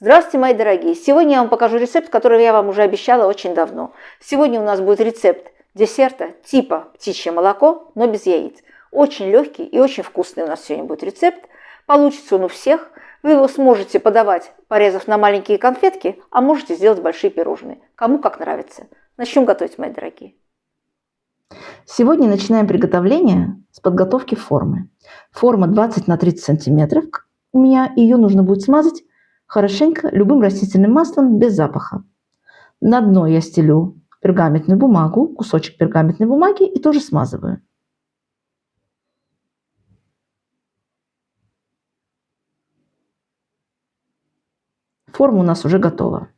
Здравствуйте, мои дорогие! Сегодня я вам покажу рецепт, который я вам уже обещала очень давно. Сегодня у нас будет рецепт десерта типа птичье молоко, но без яиц. Очень легкий и очень вкусный у нас сегодня будет рецепт. Получится он у всех. Вы его сможете подавать, порезав на маленькие конфетки, а можете сделать большие пирожные. Кому как нравится. Начнем готовить, мои дорогие. Сегодня начинаем приготовление с подготовки формы. Форма 20 на 30 сантиметров. У меня ее нужно будет смазать хорошенько любым растительным маслом без запаха. На дно я стелю пергаментную бумагу, кусочек пергаментной бумаги и тоже смазываю. Форма у нас уже готова.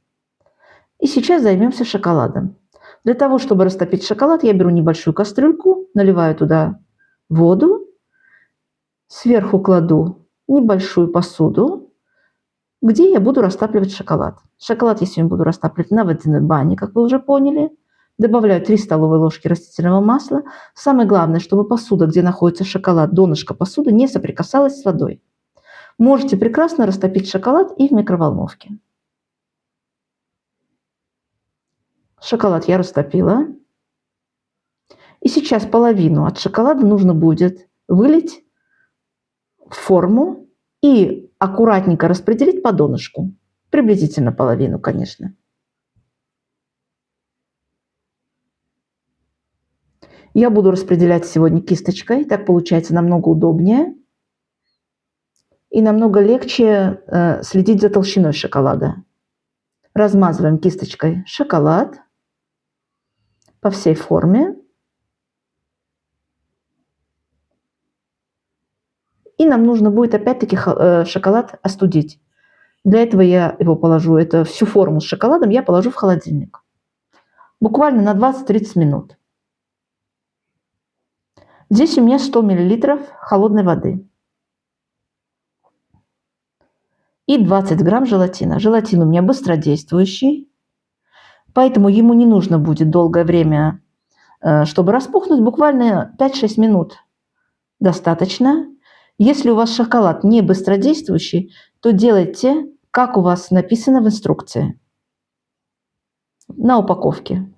И сейчас займемся шоколадом. Для того, чтобы растопить шоколад, я беру небольшую кастрюльку, наливаю туда воду, сверху кладу небольшую посуду, где я буду растапливать шоколад. Шоколад я сегодня буду растапливать на водяной бане, как вы уже поняли. Добавляю 3 столовые ложки растительного масла. Самое главное, чтобы посуда, где находится шоколад, донышко посуды, не соприкасалась с водой. Можете прекрасно растопить шоколад и в микроволновке. Шоколад я растопила. И сейчас половину от шоколада нужно будет вылить в форму и аккуратненько распределить по донышку. Приблизительно половину, конечно. Я буду распределять сегодня кисточкой. Так получается намного удобнее. И намного легче следить за толщиной шоколада. Размазываем кисточкой шоколад по всей форме. И нам нужно будет опять-таки шоколад остудить. Для этого я его положу, всю форму с шоколадом я положу в холодильник. Буквально на 20-30 минут. Здесь у меня 100 мл холодной воды. И 20 грамм желатина. Желатин у меня быстродействующий, поэтому ему не нужно будет долгое время, чтобы распухнуть. Буквально 5-6 минут достаточно. Если у вас шоколад не быстродействующий, то делайте, как у вас написано в инструкции на упаковке.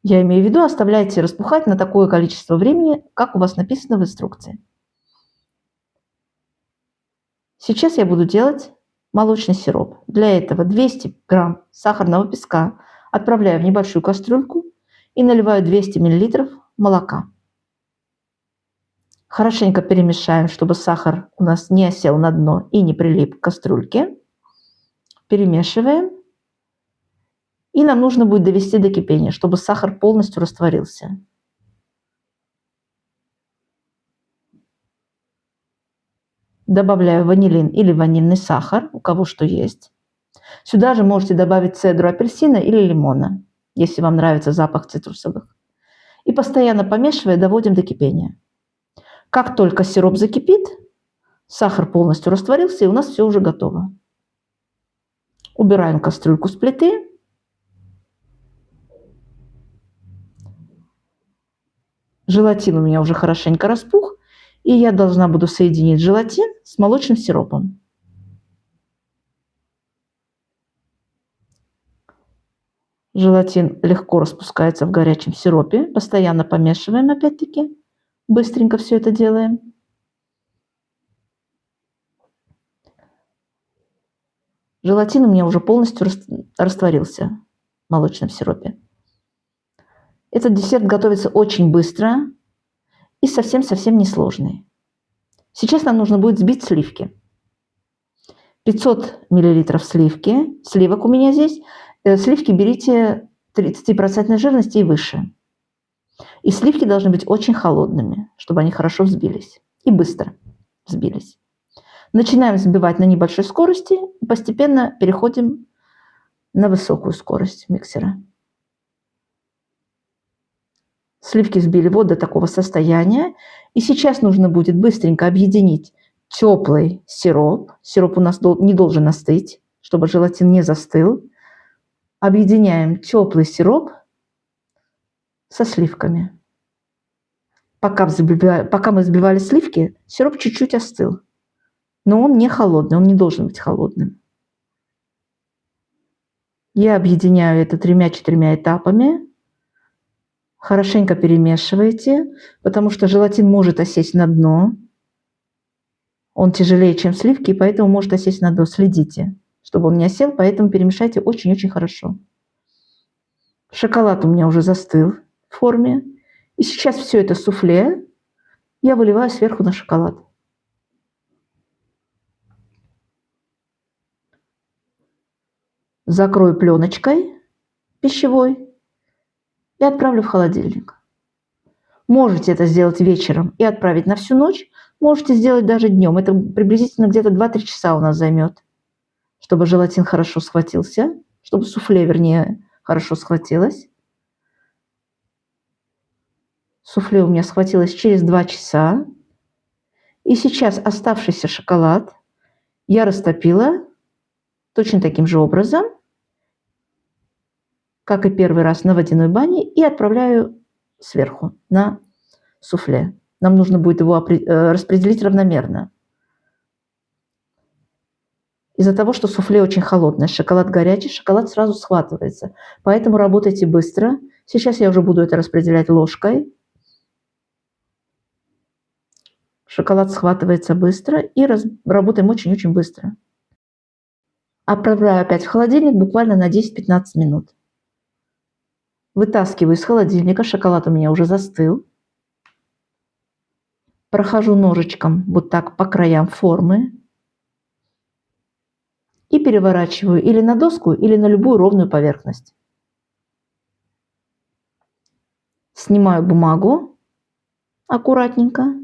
Я имею в виду, оставляйте распухать на такое количество времени, как у вас написано в инструкции. Сейчас я буду делать молочный сироп. Для этого 200 грамм сахарного песка отправляю в небольшую кастрюльку и наливаю 200 мл молока. Хорошенько перемешаем, чтобы сахар у нас не осел на дно и не прилип к кастрюльке. Перемешиваем. И нам нужно будет довести до кипения, чтобы сахар полностью растворился. Добавляю ванилин или ванильный сахар, у кого что есть. Сюда же можете добавить цедру апельсина или лимона, если вам нравится запах цитрусовых. И постоянно помешивая, доводим до кипения. Как только сироп закипит, сахар полностью растворился, и у нас все уже готово. Убираем кастрюльку с плиты. Желатин у меня уже хорошенько распух, и я должна буду соединить желатин с молочным сиропом. Желатин легко распускается в горячем сиропе. Постоянно помешиваем опять-таки. Быстренько все это делаем. Желатин у меня уже полностью растворился в молочном сиропе. Этот десерт готовится очень быстро и совсем-совсем несложный. Сейчас нам нужно будет взбить сливки. 500 мл сливок у меня здесь. Сливки берите 30% жирности и выше. И сливки должны быть очень холодными, чтобы они хорошо взбились и быстро взбились. Начинаем взбивать на небольшой скорости и постепенно переходим на высокую скорость миксера. Сливки взбили вот до такого состояния. И сейчас нужно будет быстренько объединить теплый сироп. Сироп у нас не должен остыть, чтобы желатин не застыл. Объединяем теплый сироп со сливками. Пока мы взбивали сливки, сироп чуть-чуть остыл. Но он не холодный, он не должен быть холодным. Я объединяю это 3-4 этапами. Хорошенько перемешиваете, потому что желатин может осесть на дно. Он тяжелее, чем сливки, и поэтому может осесть на дно. Следите, чтобы он не осел, поэтому перемешайте очень-очень хорошо. Шоколад у меня уже застыл в форме. И сейчас все это суфле я выливаю сверху на шоколад. Закрою пленочкой пищевой и отправлю в холодильник. Можете это сделать вечером и отправить на всю ночь. Можете сделать даже днем. Это приблизительно где-то 2-3 часа у нас займет, чтобы желатин хорошо схватился, чтобы суфле, вернее, хорошо схватилось. Суфле у меня схватилось через 2 часа. И сейчас оставшийся шоколад я растопила точно таким же образом, как и первый раз на водяной бане, и отправляю сверху на суфле. Нам нужно будет его распределить равномерно. Из-за того, что суфле очень холодное, шоколад горячий, шоколад сразу схватывается. Поэтому работайте быстро. Сейчас я уже буду это распределять ложкой. Шоколад схватывается быстро и работаем очень-очень быстро. Отправляю опять в холодильник буквально на 10-15 минут. Вытаскиваю из холодильника, шоколад у меня уже застыл. Прохожу ножичком вот так по краям формы. И переворачиваю или на доску, или на любую ровную поверхность. Снимаю бумагу аккуратненько.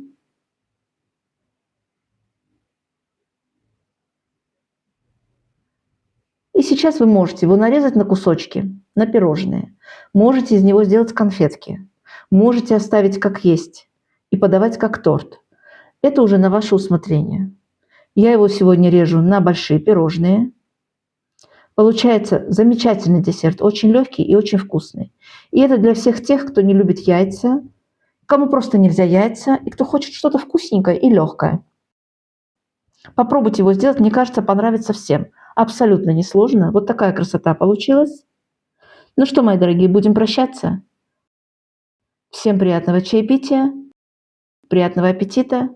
И сейчас вы можете его нарезать на кусочки, на пирожные. Можете из него сделать конфетки. Можете оставить как есть и подавать как торт. Это уже на ваше усмотрение. Я его сегодня режу на большие пирожные. Получается замечательный десерт, очень легкий и очень вкусный. И это для всех тех, кто не любит яйца, кому просто нельзя яйца, и кто хочет что-то вкусненькое и легкое. Попробуйте его сделать, мне кажется, понравится всем. Абсолютно несложно. Вот такая красота получилась. Ну что, мои дорогие, будем прощаться. Всем приятного чаепития, приятного аппетита.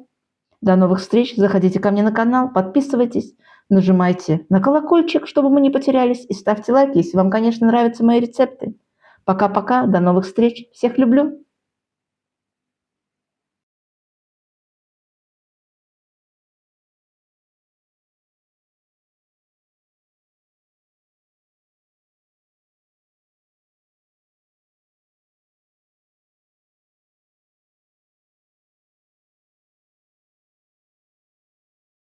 До новых встреч. Заходите ко мне на канал, подписывайтесь, нажимайте на колокольчик, чтобы мы не потерялись, и ставьте лайк, если вам, конечно, нравятся мои рецепты. Пока-пока, до новых встреч. Всех люблю.